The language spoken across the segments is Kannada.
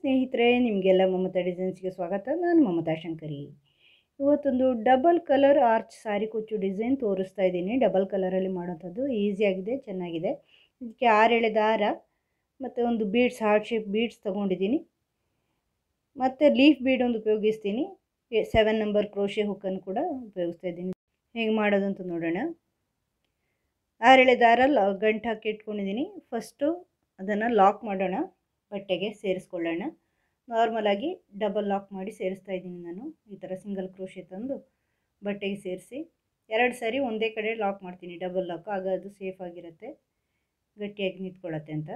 ಸ್ನೇಹಿತರೆ, ನಿಮಗೆಲ್ಲ ಮಮತಾ ಡಿಸೈನ್ಸ್ಗೆ ಸ್ವಾಗತ. ನಾನು ಮಮತಾ ಶಂಕರಿ. ಇವತ್ತೊಂದು ಡಬಲ್ ಕಲರ್ ಆರ್ಚ್ ಸಾರಿ ಕುಚ್ಚು ಡಿಸೈನ್ ತೋರಿಸ್ತಾ ಇದ್ದೀನಿ. ಡಬಲ್ ಕಲರಲ್ಲಿ ಮಾಡೋಂಥದ್ದು ಈಸಿಯಾಗಿದೆ, ಚೆನ್ನಾಗಿದೆ. ಇದಕ್ಕೆ 6 ಎಳೆ ದಾರ ಮತ್ತು ಒಂದು ಬೀಡ್ಸ್, ಹಾರ್ಟ್ ಶೇಪ್ ಬೀಡ್ಸ್ ತೊಗೊಂಡಿದ್ದೀನಿ. ಮತ್ತು ಲೀಫ್ ಬೀಡ್ ಒಂದು ಉಪಯೋಗಿಸ್ತೀನಿ. 7 ನಂಬರ್ ಕ್ರೋಶೆ ಹುಕ್ಕನ್ನು ಕೂಡ ಉಪಯೋಗಿಸ್ತಾ ಇದ್ದೀನಿ. ಹೇಗೆ ಮಾಡೋದು ಅಂತ ನೋಡೋಣ. 6 ಎಳೆ ದಾರ ಗಂಟು ಹಾಕಿ ಇಟ್ಕೊಂಡಿದ್ದೀನಿ. ಫಸ್ಟು ಅದನ್ನು ಲಾಕ್ ಮಾಡೋಣ, ಬಟ್ಟೆಗೆ ಸೇರಿಸ್ಕೊಳ್ಳೋಣ. ನಾರ್ಮಲಾಗಿ ಡಬಲ್ ಲಾಕ್ ಮಾಡಿ ಸೇರಿಸ್ತಾ ಇದ್ದೀನಿ ನಾನು. ಈ ಥರ ಸಿಂಗಲ್ ಕ್ರೋಶೆ ತಂದು ಬಟ್ಟೆಗೆ ಸೇರಿಸಿ 2 ಸಾರಿ ಒಂದೇ ಕಡೆ ಲಾಕ್ ಮಾಡ್ತೀನಿ, ಡಬಲ್ ಲಾಕ್. ಆಗ ಅದು ಸೇಫ್ ಆಗಿರುತ್ತೆ, ಗಟ್ಟಿಯಾಗಿ ನಿಂತ್ಕೊಳ್ಳುತ್ತೆ ಅಂತ.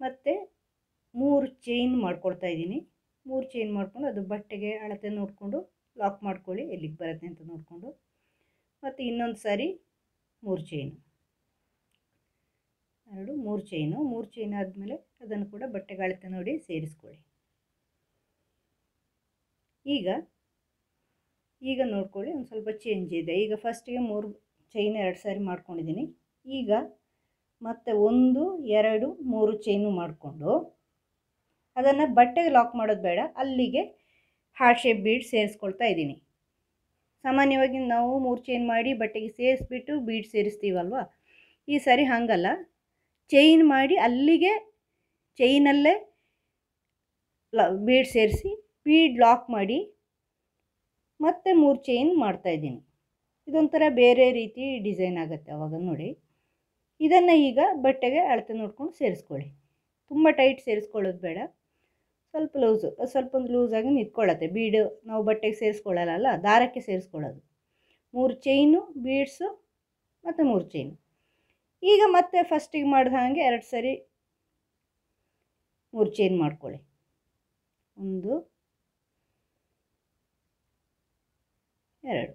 ಮತ್ತು 3 ಚೈನ್ ಮಾಡ್ಕೊಳ್ತಾ ಇದ್ದೀನಿ. 3 ಚೈನ್ ಮಾಡ್ಕೊಂಡು ಅದು ಬಟ್ಟೆಗೆ ಅಳತೆ ನೋಡಿಕೊಂಡು ಲಾಕ್ ಮಾಡ್ಕೊಳ್ಳಿ, ಎಲ್ಲಿಗೆ ಬರುತ್ತೆ ಅಂತ ನೋಡಿಕೊಂಡು. ಮತ್ತು ಇನ್ನೊಂದು ಸಾರಿ 3 ಚೈನು, 3 ಚೈನು. 3 ಚೈನ್ ಆದಮೇಲೆ ಅದನ್ನು ಕೂಡ ಬಟ್ಟೆಗೆ ಅಳತೆ ನೋಡಿ ಸೇರಿಸ್ಕೊಳ್ಳಿ. ಈಗ ನೋಡ್ಕೊಳ್ಳಿ, ಒಂದು ಸ್ವಲ್ಪ ಚೇಂಜ್ ಇದೆ. ಈಗ ಫಸ್ಟಿಗೆ 3 ಚೈನ್ 2 ಸಾರಿ ಮಾಡ್ಕೊಂಡಿದ್ದೀನಿ. ಈಗ ಮತ್ತೆ 1 2 3 ಚೈನು ಮಾಡಿಕೊಂಡು ಅದನ್ನು ಬಟ್ಟೆಗೆ ಲಾಕ್ ಮಾಡೋದು ಬೇಡ, ಅಲ್ಲಿಗೆ ಹಾರ್ಟ್ ಶೇಪ್ ಬೀಡ್ ಸೇರಿಸ್ಕೊಳ್ತಾ ಇದ್ದೀನಿ. ಸಾಮಾನ್ಯವಾಗಿ ನಾವು 3 ಚೈನ್ ಮಾಡಿ ಬಟ್ಟೆಗೆ ಸೇರಿಸ್ಬಿಟ್ಟು ಬೀಡ್ ಸೇರಿಸ್ತೀವಲ್ವ, ಈ ಸಾರಿ ಹಾಗಲ್ಲ. ಚೈನ್ ಮಾಡಿ ಅಲ್ಲಿಗೆ ಚೈನಲ್ಲೇ ಬೀಡ್ ಸೇರಿಸಿ ಬೀಡ್ ಲಾಕ್ ಮಾಡಿ ಮತ್ತೆ 3 ಚೈನ್ ಮಾಡ್ತಾಯಿದ್ದೀನಿ. ಇದೊಂಥರ ಬೇರೆ ರೀತಿ ಡಿಸೈನ್ ಆಗುತ್ತೆ ಆವಾಗ ನೋಡಿ. ಇದನ್ನು ಈಗ ಬಟ್ಟೆಗೆ ಅಳತೆ ನೋಡ್ಕೊಂಡು ಸೇರಿಸ್ಕೊಳ್ಳಿ. ತುಂಬ ಟೈಟ್ ಸೇರಿಸ್ಕೊಳ್ಳೋದು ಬೇಡ, ಸ್ವಲ್ಪ ಲೂಸು, ಸ್ವಲ್ಪ ಒಂದು ಲೂಸಾಗಿ ನಿಂತ್ಕೊಳ್ಳುತ್ತೆ. ಬೀಡು ನಾವು ಬಟ್ಟೆಗೆ ಸೇರಿಸ್ಕೊಳ್ಳಲ್ಲ, ದಾರಕ್ಕೆ ಸೇರಿಸ್ಕೊಳ್ಳೋದು. 3 ಚೈನು, ಬೀಡ್ಸು ಮತ್ತು 3 ಚೈನು. ಈಗ ಮತ್ತೆ ಫಸ್ಟಿಗೆ ಮಾಡಿದ ಹಾಗೆ 2 ಸಾರಿ 3 ಚೈನ್ ಮಾಡ್ಕೊಳ್ಳಿ. 1 2.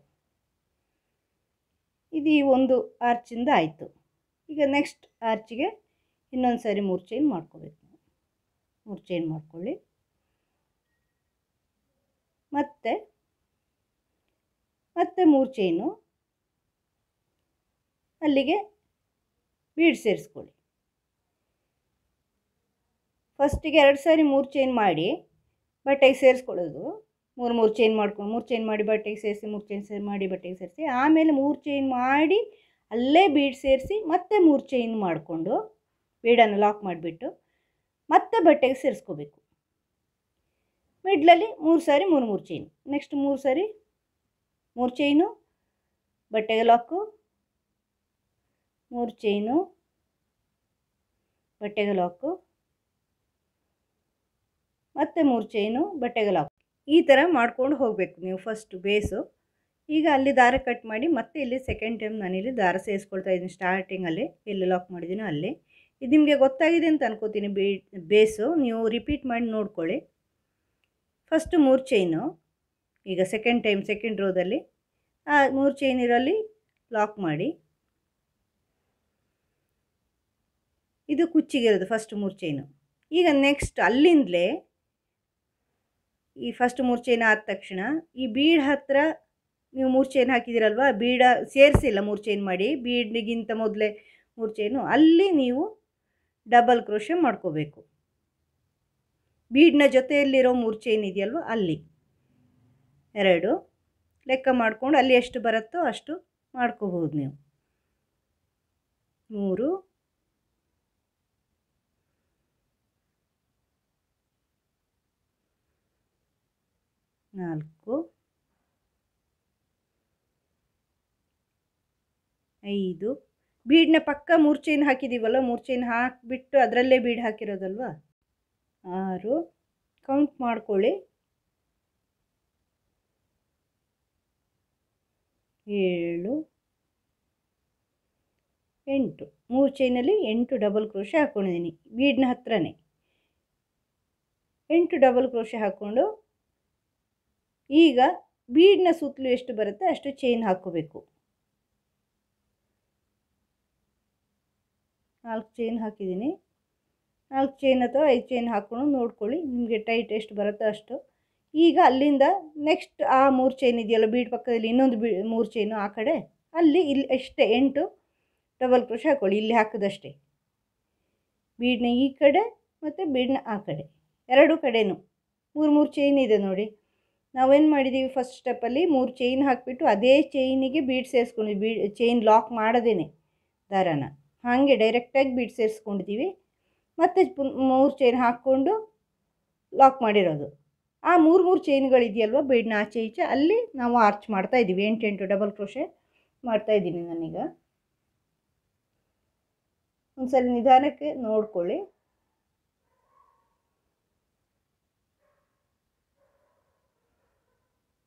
ಇದು ಈ ಒಂದು ಆರ್ಚಿಂದ ಆಯಿತು. ಈಗ ನೆಕ್ಸ್ಟ್ ಆರ್ಚಿಗೆ ಇನ್ನೊಂದು ಸಾರಿ 3 ಚೈನ್ ಮಾಡ್ಕೋಬೇಕು. 3 ಚೈನ್ ಮಾಡ್ಕೊಳ್ಳಿ. ಮತ್ತೆ 3 ಚೈನು, ಅಲ್ಲಿಗೆ ಬೀಡ್ ಸೇರಿಸ್ಕೊಳ್ಳಿ. ಫಸ್ಟಿಗೆ 2 ಸಾರಿ 3 ಚೈನ್ ಮಾಡಿ ಬಟ್ಟೆಗೆ ಸೇರಿಸ್ಕೊಳ್ಳೋದು. 3 ಚೈನ್ ಮಾಡ್ಕೊಂಡು 3 ಚೈನ್ ಮಾಡಿ ಬಟ್ಟೆಗೆ ಸೇರಿಸಿ, 3 ಚೈನ್ ಮಾಡಿ ಬಟ್ಟೆಗೆ ಸೇರಿಸಿ, ಆಮೇಲೆ 3 ಚೈನ್ ಮಾಡಿ ಅಲ್ಲೇ ಬೀಡ್ ಸೇರಿಸಿ ಮತ್ತೆ 3 ಚೈನ್ ಮಾಡಿಕೊಂಡು ಬೀಡನ್ನು ಲಾಕ್ ಮಾಡಿಬಿಟ್ಟು ಮತ್ತೆ ಬಟ್ಟೆಗೆ ಸೇರಿಸ್ಕೋಬೇಕು. ಮಿಡ್ಲಲ್ಲಿ 3 ಸಾರಿ 3 ಚೈನ್. ನೆಕ್ಸ್ಟ್ 3 ಸಾರಿ 3 ಚೈನು, ಬಟ್ಟೆಗೆ ಲಾಕು, 3 ಚೈನು, ಬಟ್ಟೆಗೆ ಲಾಕು, ಮತ್ತು 3 ಚೈನು, ಬಟ್ಟೆಗೆ ಲಾಕು. ಈ ಥರ ಮಾಡ್ಕೊಂಡು ಹೋಗಬೇಕು ನೀವು ಫಸ್ಟು ಬೇಸು. ಈಗ ಅಲ್ಲಿ ದಾರ ಕಟ್ ಮಾಡಿ ಮತ್ತೆ ಇಲ್ಲಿ ಸೆಕೆಂಡ್ ಟೈಮ್ ನಾನಿಲ್ಲಿ ದಾರ ಸೇರಿಸ್ಕೊಳ್ತಾ ಇದ್ದೀನಿ. ಸ್ಟಾರ್ಟಿಂಗಲ್ಲಿ ಎಲ್ಲಿ ಲಾಕ್ ಮಾಡಿದ್ದೀನೋ ಅಲ್ಲಿ. ಇದು ನಿಮಗೆ ಗೊತ್ತಾಗಿದೆ ಅಂತ ಅನ್ಕೋತೀನಿ. ಬೇಸು ನೀವು ರಿಪೀಟ್ ಮಾಡಿ ನೋಡ್ಕೊಳ್ಳಿ. ಫಸ್ಟು 3 ಚೈನು, ಈಗ ಸೆಕೆಂಡ್ ರೋದಲ್ಲಿ 3 ಚೈನ್ ಇರೋಲ್ಲಿ ಲಾಕ್ ಮಾಡಿ. ಇದು ಕುಚ್ಚಿಗಿರೋದು ಫಸ್ಟ್ 3 ಚೈನು. ಈಗ ನೆಕ್ಸ್ಟ್ ಅಲ್ಲಿಂದಲೇ ಈ ಫಸ್ಟ್ 3 ಚೈನ್ ಆದ ತಕ್ಷಣ ಈ ಬೀಡ್ ಹತ್ತಿರ ನೀವು 3 ಚೈನ್ ಹಾಕಿದ್ದೀರಲ್ವ, ಬೀಡ ಸೇರಿಸಿಲ್ಲ 3 ಚೈನ್ ಮಾಡಿ, ಬೀಡ್ಗಿಂತ ಮೊದಲೇ 3 ಚೈನು, ಅಲ್ಲಿ ನೀವು ಡಬಲ್ ಕ್ರೋಶೆ ಮಾಡ್ಕೋಬೇಕು. ಬೀಡ್ನ ಜೊತೆಯಲ್ಲಿರೋ 3 ಚೈನ್ ಇದೆಯಲ್ವ, ಅಲ್ಲಿ 2 ಲೆಕ್ಕ ಮಾಡಿಕೊಂಡು ಅಲ್ಲಿ ಎಷ್ಟು ಬರುತ್ತೋ ಅಷ್ಟು ಮಾಡ್ಕೋಬೋದು ನೀವು. 3 4 5. ಬೀಡ್ನ ಪಕ್ಕ 3 ಚೈನ್ ಹಾಕಿದ್ದೀವಲ್ಲ, 3 ಚೈನ್ ಹಾಕಿಬಿಟ್ಟು ಅದರಲ್ಲೇ ಬೀಡ್ ಹಾಕಿರೋದಲ್ವ. 6 ಕೌಂಟ್ ಮಾಡ್ಕೊಳ್ಳಿ. 7 8. 3 ಚೈನಲ್ಲಿ 8 ಡಬಲ್ ಕ್ರೋಶೆ ಹಾಕ್ಕೊಂಡಿದ್ದೀನಿ ಬೀಡ್ನ ಹತ್ರನೇ. 8 ಡಬಲ್ ಕ್ರೋಶೆ ಹಾಕ್ಕೊಂಡು ಈಗ ಬೀಡ್ನ ಸುತ್ತಲೂ ಎಷ್ಟು ಬರುತ್ತೆ ಅಷ್ಟು ಚೈನ್ ಹಾಕ್ಕೋಬೇಕು. 4 ಚೈನ್ ಹಾಕಿದ್ದೀನಿ. 4 ಚೈನ್ ಅಥವಾ 5 ಚೈನ್ ಹಾಕ್ಕೊಂಡು ನೋಡ್ಕೊಳ್ಳಿ, ನಿಮಗೆ ಟೈಟ್ ಎಷ್ಟು ಬರುತ್ತೋ ಅಷ್ಟು. ಈಗ ಅಲ್ಲಿಂದ ನೆಕ್ಸ್ಟ್ ಆ 3 ಚೈನ್ ಇದೆಯಲ್ಲ ಬೀಡ್ ಪಕ್ಕದಲ್ಲಿ, ಇನ್ನೊಂದು 3 ಚೈನು ಆ ಕಡೆ, ಅಲ್ಲಿ ಇಲ್ಲಿ ಅಷ್ಟೇ 8 ಡಬಲ್ ಕ್ರೋಶೆ ಹಾಕ್ಕೊಳ್ಳಿ, ಇಲ್ಲಿ ಹಾಕಿದಷ್ಟೇ. ಬೀಡ್ನ ಈ ಕಡೆ ಮತ್ತು ಬೀಡನ್ನ ಆ ಕಡೆ ಎರಡೂ ಕಡೆಯೂ ಮೂರು ಮೂರು ಚೈನ್ ಇದೆ ನೋಡಿ. ನಾವೇನು ಮಾಡಿದ್ದೀವಿ, ಫಸ್ಟ್ ಸ್ಟೆಪ್ಪಲ್ಲಿ 3 ಚೈನ್ ಹಾಕಿಬಿಟ್ಟು ಅದೇ ಚೈನಿಗೆ ಬೀಡ್ ಸೇರಿಸ್ಕೊಂಡಿದ್ವಿ. ಚೈನ್ ಲಾಕ್ ಮಾಡದೇನೆ ದಾರಾನ ಹಾಗೆ ಡೈರೆಕ್ಟಾಗಿ ಬೀಡ್ ಸೇರಿಸ್ಕೊಂಡಿದ್ದೀವಿ. ಮತ್ತು 3 ಚೈನ್ ಹಾಕ್ಕೊಂಡು ಲಾಕ್ ಮಾಡಿರೋದು. ಆ 3 ಚೈನ್ಗಳಿದೆಯಲ್ವ ಬೀಡನ್ನ ಆಚೆ ಈಚೆ ಅಲ್ಲಿ ನಾವು ಆರ್ಚ್ ಮಾಡ್ತಾಯಿದ್ದೀವಿ. 8 ಡಬಲ್ ಕ್ರೋಶೆ ಮಾಡ್ತಾಯಿದ್ದೀನಿ ನಾನೀಗ. ಒಂದ್ಸಲ ನಿಧಾನಕ್ಕೆ ನೋಡ್ಕೊಳ್ಳಿ.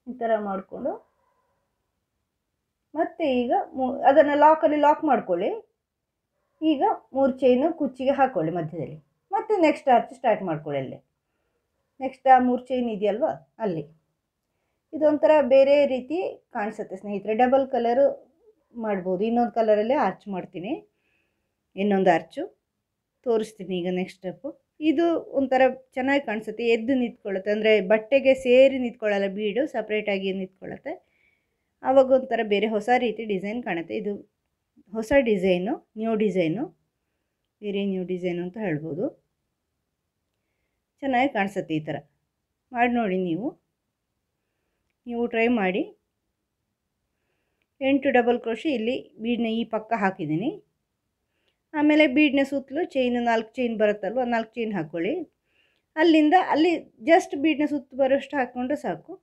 ಈ ಥರ ಮಾಡಿಕೊಂಡು ಮತ್ತೆ ಈಗ ಅದನ್ನು ಲಾಕಲ್ಲಿ ಲಾಕ್ ಮಾಡ್ಕೊಳ್ಳಿ. ಈಗ 3 ಚೈನು ಕುಚ್ಚಿಗೆ ಹಾಕ್ಕೊಳ್ಳಿ ಮಧ್ಯದಲ್ಲಿ. ಮತ್ತು ನೆಕ್ಸ್ಟ್ ಆರ್ಚ್ ಸ್ಟಾರ್ಟ್ ಮಾಡ್ಕೊಳ್ಳಿ ಅಲ್ಲಿ. ನೆಕ್ಸ್ಟ್ ಆ 3 ಚೈನ್ ಇದೆಯಲ್ವ ಅಲ್ಲಿ. ಇದೊಂಥರ ಬೇರೆ ರೀತಿ ಕಾಣಿಸುತ್ತೆ ಸ್ನೇಹಿತರೆ. ಡಬಲ್ ಕಲರು ಮಾಡ್ಬೋದು. ಇನ್ನೊಂದು ಕಲರಲ್ಲೇ ಆರ್ಚ್ ಮಾಡ್ತೀನಿ. ಇನ್ನೊಂದು ಆರ್ಚು ತೋರಿಸ್ತೀನಿ ಈಗ ನೆಕ್ಸ್ಟ್ ಸ್ಟೆಪ್ಪು. ಇದು ಒಂಥರ ಚೆನ್ನಾಗಿ ಕಾಣಿಸುತ್ತೆ, ಎದ್ದು ನಿಂತ್ಕೊಳ್ಳುತ್ತೆ. ಅಂದರೆ ಬಟ್ಟೆಗೆ ಸೇರಿ ನಿಂತ್ಕೊಳ್ಳಲ್ಲ, ಬೀಡು ಸಪ್ರೇಟಾಗಿ ನಿಂತ್ಕೊಳ್ಳುತ್ತೆ. ಆವಾಗ ಒಂಥರ ಬೇರೆ ಹೊಸ ರೀತಿ ಡಿಸೈನ್ ಕಾಣುತ್ತೆ. ಇದು ಹೊಸ ಡಿಸೈನು, ನ್ಯೂ ಡಿಸೈನು, ಬೇರೆ ನ್ಯೂ ಡಿಸೈನು ಅಂತ ಹೇಳ್ಬೋದು. ಚೆನ್ನಾಗಿ ಕಾಣಿಸುತ್ತೆ. ಈ ಥರ ಮಾಡಿ ನೋಡಿ, ನೀವು ಟ್ರೈ ಮಾಡಿ. 8 ಡಬಲ್ ಕ್ರೋಶೆ ಇಲ್ಲಿ ಬೀಡನ್ನ ಈ ಪಕ್ಕ ಹಾಕಿದ್ದೀನಿ. ಆಮೇಲೆ ಬೀಡನ್ನ ಸುತ್ತಲೂ ಚೈನು 4 ಚೈನ್ ಬರುತ್ತಲ್ವ, 4 ಚೈನ್ ಹಾಕ್ಕೊಳ್ಳಿ. ಅಲ್ಲಿಂದ ಅಲ್ಲಿ ಜಸ್ಟ್ ಬೀಡನ್ನ ಸುತ್ತ ಬರೋಷ್ಟು ಹಾಕ್ಕೊಂಡ್ರೆ ಸಾಕು.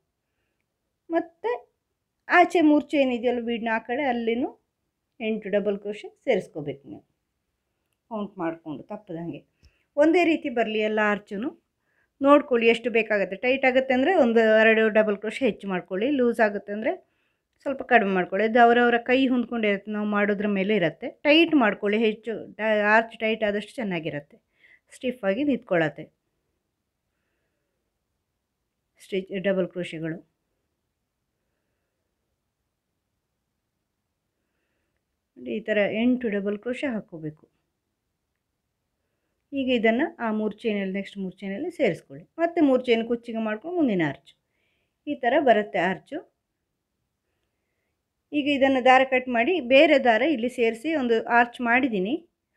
ಮತ್ತು ಆಚೆ 3 ಚೈನ್ ಇದೆಯಲ್ಲ ಬೀಡನ್ನ ಆ ಕಡೆ ಅಲ್ಲಿನೂ 8 ಡಬಲ್ ಕ್ರೋಶೆ ಸೇರಿಸ್ಕೋಬೇಕು. ನೀವು ಕೌಂಟ್ ಮಾಡಿಕೊಂಡು ತಪ್ಪದಂಗೆ ಒಂದೇ ರೀತಿ ಬರಲಿ ಎಲ್ಲ ಆರ್ಚೂ. ನೋಡ್ಕೊಳ್ಳಿ ಎಷ್ಟು ಬೇಕಾಗುತ್ತೆ. ಟೈಟ್ ಆಗುತ್ತೆ ಅಂದರೆ 1-2 ಡಬಲ್ ಕ್ರೋಶೆ ಹೆಚ್ಚು ಮಾಡ್ಕೊಳ್ಳಿ. ಲೂಸ್ ಆಗುತ್ತೆ ಅಂದರೆ ಸ್ವಲ್ಪ ಕಡಿಮೆ ಮಾಡ್ಕೊಳ್ಳಿ. ಅದು ಅವರವರ ಕೈ ಹೊಂದ್ಕೊಂಡಿರುತ್ತೆ, ನಾವು ಮಾಡೋದ್ರ ಮೇಲೆ ಇರುತ್ತೆ. ಟೈಟ್ ಮಾಡ್ಕೊಳ್ಳಿ. ಹೆಚ್ಚು ಆರ್ಚ್ ಟೈಟ್ ಆದಷ್ಟು ಚೆನ್ನಾಗಿರುತ್ತೆ, ಸ್ಟಿಫಾಗಿ ನಿಂತ್ಕೊಳ್ಳುತ್ತೆ ಡಬಲ್ ಕ್ರೋಶೆಗಳು. ಈ ಥರ 8 ಡಬಲ್ ಕ್ರೋಶೆ ಹಾಕ್ಕೋಬೇಕು. ಈಗ ಇದನ್ನು ಆ 3 ಚೈನಲ್ಲಿ ನೆಕ್ಸ್ಟ್ 3 ಚೈನಲ್ಲಿ ಸೇರಿಸ್ಕೊಳ್ಳಿ. ಮತ್ತು 3 ಚೈನ್ ಕುಚ್ಚಿಗೆ ಮಾಡ್ಕೊಂಡು ಮುಂದಿನ ಆರ್ಚು ಈ ಥರ ಬರುತ್ತೆ ಆರ್ಚು. ಈಗ ಇದನ್ನು ದಾರ ಕಟ್ ಮಾಡಿ ಬೇರೆ ದಾರ ಇಲ್ಲಿ ಸೇರಿಸಿ ಒಂದು ಆರ್ಚ್ ಮಾಡಿದ್ದೀನಿ.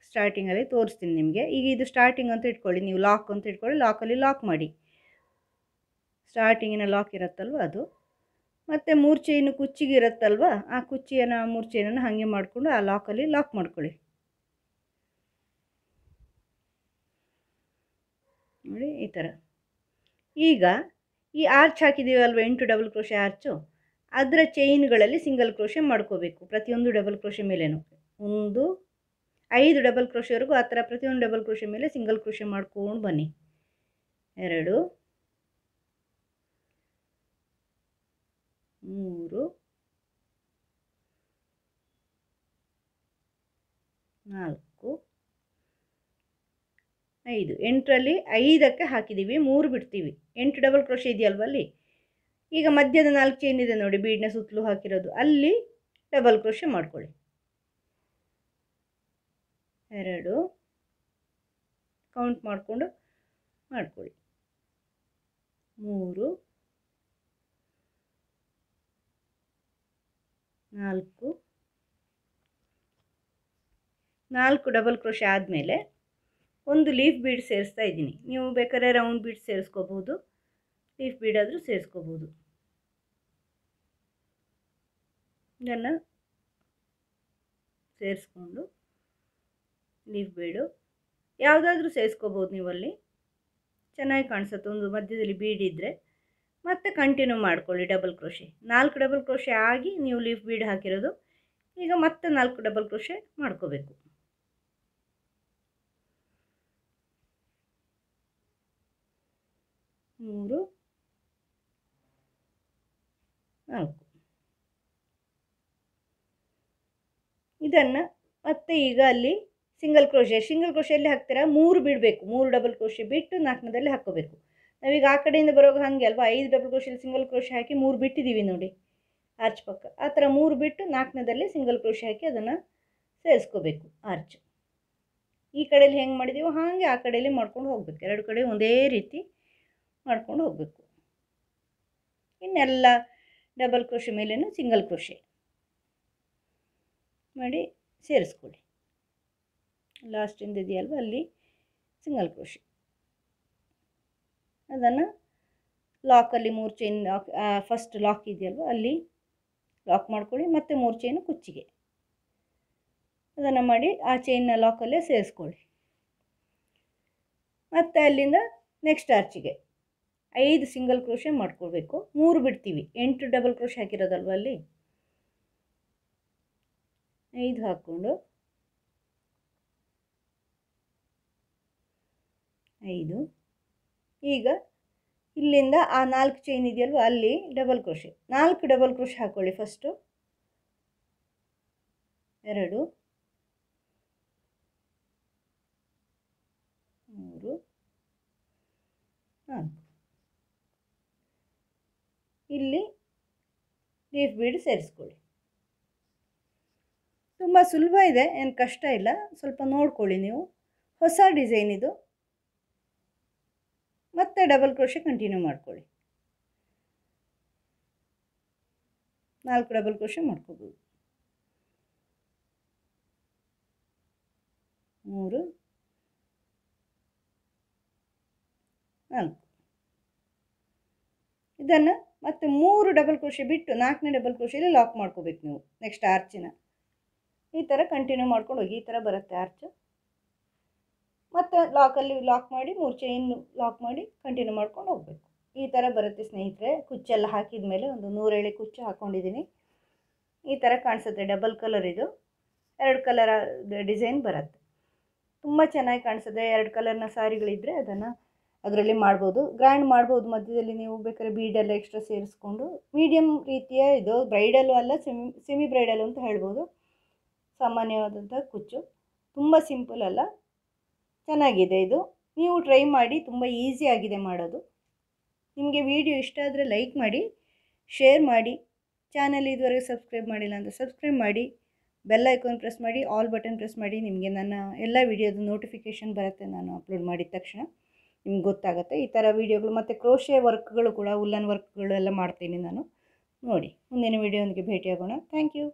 ಸ್ಟಾರ್ಟಿಂಗಲ್ಲಿ ತೋರಿಸ್ತೀನಿ ನಿಮಗೆ. ಈಗ ಇದು ಸ್ಟಾರ್ಟಿಂಗ್ ಅಂತ ಇಟ್ಕೊಳ್ಳಿ, ನೀವು ಲಾಕ್ ಅಂತ ಇಟ್ಕೊಳ್ಳಿ. ಲಾಕಲ್ಲಿ ಲಾಕ್ ಮಾಡಿ, ಸ್ಟಾರ್ಟಿಂಗಿನ ಲಾಕ್ ಇರುತ್ತಲ್ವ ಅದು. ಮತ್ತು 3 ಚೈನು ಕುಚ್ಚಿಗೆ ಇರುತ್ತಲ್ವ, ಆ ಕುಚ್ಚಿಯನ್ನು 3 ಚೈನನ್ನು ಹಾಗೆ ಮಾಡಿಕೊಂಡು ಆ ಲಾಕಲ್ಲಿ ಲಾಕ್ ಮಾಡ್ಕೊಳ್ಳಿ. ನೋಡಿ ಈ ಥರ. ಈಗ ಈ ಆರ್ಚ್ ಹಾಕಿದ್ದೀವಲ್ವ 8 ಡಬಲ್ ಕ್ರೋಶೆ ಆರ್ಚು, ಅದರ ಚೈನ್ಗಳಲ್ಲಿ ಸಿಂಗಲ್ ಕ್ರೋಶೆ ಮಾಡ್ಕೋಬೇಕು. ಪ್ರತಿಯೊಂದು ಡಬಲ್ ಕ್ರೋಶೆ ಮೇಲೇನು 5 ಡಬಲ್ ಕ್ರೋಶೆವರೆಗೂ ಆ ಥರ ಪ್ರತಿಯೊಂದು ಡಬಲ್ ಕ್ರೋಶೆ ಮೇಲೆ ಸಿಂಗಲ್ ಕ್ರೋಶೆ ಮಾಡ್ಕೊಂಡು ಬನ್ನಿ. 2 3 4 5. 8ರಲ್ಲಿ 5ಕ್ಕೆ ಹಾಕಿದ್ದೀವಿ, 3 ಬಿಡ್ತೀವಿ. 8 ಡಬಲ್ ಕ್ರೋಶೆ ಇದೆಯಲ್ವ ಅಲ್ಲಿ. ಈಗ ಮಧ್ಯದ 4 ಚೈನ್ ಇದೆ ನೋಡಿ, ಬೀಡನ್ನ ಸುತ್ತಲೂ ಹಾಕಿರೋದು, ಅಲ್ಲಿ ಡಬಲ್ ಕ್ರೋಶೆ ಮಾಡ್ಕೊಳ್ಳಿ. 2 ಕೌಂಟ್ ಮಾಡಿಕೊಂಡು ಮಾಡ್ಕೊಳ್ಳಿ. 3 4 ಡಬಲ್ ಕ್ರೋಶೆ ಆದಮೇಲೆ ಒಂದು ಲೀಫ್ ಬೀಡ್ ಸೇರಿಸ್ತಾ ಇದ್ದೀನಿ. ನೀವು ಬೇಕಾದ್ರೆ ರೌಂಡ್ ಬೀಡ್ ಸೇರಿಸ್ಕೋಬೋದು, ಲೀಫ್ ಬೀಡ್ ಆದರೂ ಸೇರಿಸ್ಕೋಬೋದು. ಇದನ್ನು ಸೇರಿಸ್ಕೊಂಡು ಲೀಫ್ ಬೀಡು ಯಾವುದಾದ್ರೂ ಸೇರಿಸ್ಕೋಬೋದು ನೀವಲ್ಲಿ, ಚೆನ್ನಾಗಿ ಕಾಣಿಸುತ್ತೆ. ಒಂದು ಮಧ್ಯದಲ್ಲಿ ಬೀಡ್ ಇದ್ದರೆ ಮತ್ತೆ ಕಂಟಿನ್ಯೂ ಮಾಡ್ಕೊಳ್ಳಿ ಡಬಲ್ ಕ್ರೋಶೆ. 4 ಡಬಲ್ ಕ್ರೋಶೆ ಆಗಿ ನೀವು ಲೀಫ್ ಬೀಡ್ ಹಾಕಿರೋದು. ಈಗ ಮತ್ತೆ 4 ಡಬಲ್ ಕ್ರೋಶೆ ಮಾಡ್ಕೋಬೇಕು. 3 4. ಇದನ್ನು ಮತ್ತೆ ಈಗ ಅಲ್ಲಿ ಸಿಂಗಲ್ ಕ್ರೋಶೆಯಲ್ಲಿ ಹಾಕ್ತೀರಾ, 3 ಬಿಡಬೇಕು. 3 ಡಬಲ್ ಕ್ರೋಶೆ ಬಿಟ್ಟು 4ನೇದಲ್ಲಿ ಹಾಕ್ಕೋಬೇಕು. ನಾವೀಗ ಆ ಕಡೆಯಿಂದ ಬರೋವಾಗ ಹಾಗೆ ಅಲ್ವಾ, 5 ಡಬಲ್ ಕ್ರೋಶೆಯಲ್ಲಿ ಸಿಂಗಲ್ ಕ್ರೋಶೆ ಹಾಕಿ 3 ಬಿಟ್ಟಿದ್ದೀವಿ ನೋಡಿ ಆರ್ಚ್ ಪಕ್ಕ. ಆ ಥರ 3 ಬಿಟ್ಟು 4ನೇದಲ್ಲಿ ಸಿಂಗಲ್ ಕ್ರೋಶೆ ಹಾಕಿ ಅದನ್ನು ಸೇರಿಸ್ಕೋಬೇಕು ಆರ್ಚ್. ಈ ಕಡೆಯಲ್ಲಿ ಹೆಂಗೆ ಮಾಡಿದ್ದೀವೋ ಹಾಗೆ ಆ ಕಡೆಯಲ್ಲಿ ಮಾಡ್ಕೊಂಡು ಹೋಗಬೇಕು. 2 ಕಡೆ ಒಂದೇ ರೀತಿ ಮಾಡ್ಕೊಂಡು ಹೋಗಬೇಕು. ಇನ್ನೆಲ್ಲ ಡಬಲ್ ಕ್ರೋಶೆ ಮೇಲೇನು ಸಿಂಗಲ್ ಕ್ರೋಶೆ ಮಾಡಿ ಸೇರಿಸ್ಕೊಳ್ಳಿ. ಲಾಸ್ಟಿಂದ ಇದೆಯಲ್ವ ಅಲ್ಲಿ ಸಿಂಗಲ್ ಕ್ರೋಶೆ. ಅದನ್ನು ಲಾಕಲ್ಲಿ 3 ಚೈನ್ ಲಾಕ್, ಫಸ್ಟ್ ಲಾಕ್ ಇದೆಯಲ್ವ ಅಲ್ಲಿ ಲಾಕ್ ಮಾಡ್ಕೊಳ್ಳಿ, ಮತ್ತು 3 ಚೈನು ಕುಚ್ಚಿಗೆ ಅದನ್ನು ಮಾಡಿ ಆ ಚೈನ್ನ ಲಾಕಲ್ಲೇ ಸೇರಿಸ್ಕೊಳ್ಳಿ. ಮತ್ತು ಅಲ್ಲಿಂದ ನೆಕ್ಸ್ಟ್ ಆರ್ಚಿಗೆ 5 ಸಿಂಗಲ್ ಕ್ರೋಶೆ ಮಾಡ್ಕೊಳ್ಬೇಕು. 3 ಬಿಡ್ತೀವಿ, 8 ಡಬಲ್ ಕ್ರೋಶೆ ಹಾಕಿರೋದಲ್ವ ಅಲ್ಲಿ, 5 ಹಾಕ್ಕೊಂಡು 5. ಈಗ ಇಲ್ಲಿಂದ ಆ 4 ಚೈನ್ ಇದೆಯಲ್ವ ಅಲ್ಲಿ ಡಬಲ್ ಕ್ರೋಶೆ, 4 ಡಬಲ್ ಕ್ರೋಶೆ ಹಾಕ್ಕೊಳ್ಳಿ. ಫಸ್ಟು 2, 3, 4. ಇಲ್ಲಿ ಲೀಫ್ ಬೀಡ್ ಸೇರಿಸ್ಕೊಳ್ಳಿ. ತುಂಬ ಸುಲಭ ಇದೆ, ಏನು ಕಷ್ಟ ಇಲ್ಲ, ಸ್ವಲ್ಪ ನೋಡ್ಕೊಳ್ಳಿ ನೀವು. ಹೊಸ ಡಿಸೈನ್ ಇದು. ಮತ್ತೆ ಡಬಲ್ ಕ್ರೋಶೆ ಕಂಟಿನ್ಯೂ ಮಾಡ್ಕೊಳ್ಳಿ. 4 ಡಬಲ್ ಕ್ರೋಶೆ ಮಾಡ್ಕೋಬೋದು. 3, 4. ಇದನ್ನು ಮತ್ತೆ 3 ಡಬಲ್ ಕ್ರೋಶೆ ಬಿಟ್ಟು 4ನೇ ಡಬಲ್ ಕ್ರೋಶೆಯಲ್ಲಿ ಲಾಕ್ ಮಾಡ್ಕೋಬೇಕು ನೀವು. ನೆಕ್ಸ್ಟ್ ಆರ್ಚಿನ ಈ ಥರ ಕಂಟಿನ್ಯೂ ಮಾಡ್ಕೊಂಡು ಹೋಗಿ. ಈ ಥರ ಬರುತ್ತೆ ಆರ್ಚು. ಮತ್ತು ಲಾಕಲ್ಲಿ ಲಾಕ್ ಮಾಡಿ 3 ಚೈನ್ ಲಾಕ್ ಮಾಡಿ ಕಂಟಿನ್ಯೂ ಮಾಡ್ಕೊಂಡು ಹೋಗಬೇಕು. ಈ ಥರ ಬರುತ್ತೆ ಸ್ನೇಹಿತರೆ. ಕುಚ್ಚೆಲ್ಲ ಹಾಕಿದ ಮೇಲೆ ಒಂದು 100 ಎಳೆ ಕುಚ್ಚು ಹಾಕ್ಕೊಂಡಿದ್ದೀನಿ. ಈ ಥರ ಕಾಣಿಸುತ್ತೆ. ಡಬಲ್ ಕಲರ್ ಇದು, 2 ಕಲರ್ ಡಿಸೈನ್ ಬರುತ್ತೆ. ತುಂಬ ಚೆನ್ನಾಗಿ ಕಾಣಿಸುತ್ತೆ. 2 ಕಲರ್ನ ಸಾರಿಗಳಿದ್ದರೆ ಅದನ್ನು ಅದರಲ್ಲಿ ಮಾಡ್ಬೋದು, ಗ್ರ್ಯಾಂಡ್ ಮಾಡ್ಬೋದು. ಮಧ್ಯದಲ್ಲಿ ನೀವು ಬೇಕಾದ್ರೆ ಬೀಡೆಲ್ಲ ಎಕ್ಸ್ಟ್ರಾ ಸೇರಿಸ್ಕೊಂಡು ಮೀಡಿಯಮ್ ರೀತಿಯ ಇದು, ಬ್ರೈಡಲ್ಲು ಅಲ್ಲ, ಸೆಮಿ ಬ್ರೈಡಲ್ ಅಂತ ಹೇಳ್ಬೋದು. ಸಾಮಾನ್ಯವಾದಂಥ ಕುಚ್ಚು, ತುಂಬ ಸಿಂಪಲ್ ಅಲ್ಲ, ಚೆನ್ನಾಗಿದೆ ಇದು. ನೀವು ಟ್ರೈ ಮಾಡಿ, ತುಂಬ ಈಸಿಯಾಗಿದೆ ಮಾಡೋದು. ನಿಮಗೆ ವಿಡಿಯೋ ಇಷ್ಟ ಆದರೆ ಲೈಕ್ ಮಾಡಿ, ಶೇರ್ ಮಾಡಿ. ಚಾನಲ್ ಇದುವರೆಗೆ ಸಬ್ಸ್ಕ್ರೈಬ್ ಮಾಡಿಲ್ಲ ಅಂದರೆ ಸಬ್ಸ್ಕ್ರೈಬ್ ಮಾಡಿ, ಬೆಲ್ ಐಕಾನ್ ಪ್ರೆಸ್ ಮಾಡಿ, ಆಲ್ ಬಟನ್ ಪ್ರೆಸ್ ಮಾಡಿ. ನಿಮಗೆ ನನ್ನ ಎಲ್ಲ ವಿಡಿಯೋದು ನೋಟಿಫಿಕೇಷನ್ ಬರುತ್ತೆ. ನಾನು ಅಪ್ಲೋಡ್ ಮಾಡಿದ ತಕ್ಷಣ ನಿಮ್ಗೆ ಗೊತ್ತಾಗುತ್ತೆ. ಈ ಥರ ವೀಡಿಯೋಗಳು ಮತ್ತು ಕ್ರೋಶೆ ವರ್ಕ್ಗಳು ಕೂಡ, ಉಲ್ಲನ್ ವರ್ಕ್ಗಳು ಎಲ್ಲ ಮಾಡ್ತೀನಿ ನಾನು. ನೋಡಿ, ಮುಂದಿನ ವೀಡಿಯೋದೊಂದಿಗೆ ಭೇಟಿಯಾಗೋಣ. Thank you.